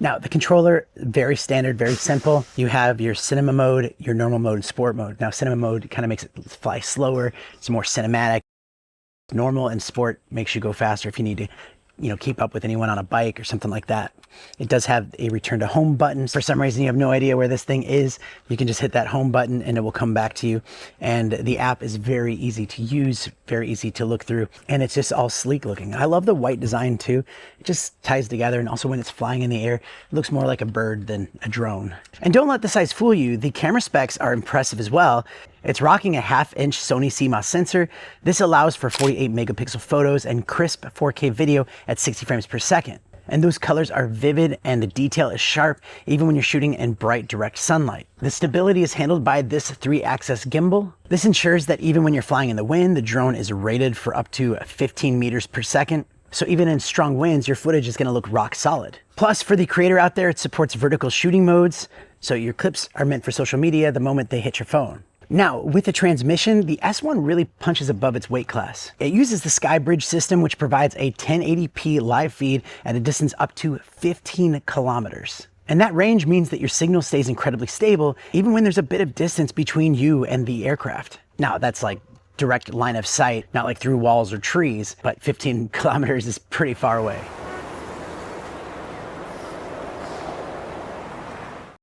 Now, the controller, very standard, very simple. You have your cinema mode, your normal mode, and sport mode. Now, cinema mode kind of makes it fly slower. It's more cinematic. Normal and sport makes you go faster if you need to, keep up with anyone on a bike or something like that. It does have a return to home button. For some reason you have no idea where this thing is, you can just hit that home button and it will come back to you. And the app is very easy to use, very easy to look through, and it's just all sleek looking. I love the white design too. It just ties together, and also when it's flying in the air, it looks more like a bird than a drone. And don't let the size fool you, the camera specs are impressive as well. It's rocking a 1/2-inch Sony CMOS sensor. This allows for 48 megapixel photos and crisp 4K video at 60 frames per second. And those colors are vivid and the detail is sharp, even when you're shooting in bright direct sunlight. The stability is handled by this 3-axis gimbal. This ensures that even when you're flying in the wind, the drone is rated for up to 15 meters per second. So even in strong winds, your footage is gonna look rock solid. Plus, for the creator out there, it supports vertical shooting modes. So your clips are meant for social media the moment they hit your phone. Now, with the transmission, the S1 really punches above its weight class. It uses the SkyBridge system, which provides a 1080p live feed at a distance up to 15 kilometers. And that range means that your signal stays incredibly stable, even when there's a bit of distance between you and the aircraft. Now, that's like direct line of sight, not like through walls or trees, but 15 kilometers is pretty far away.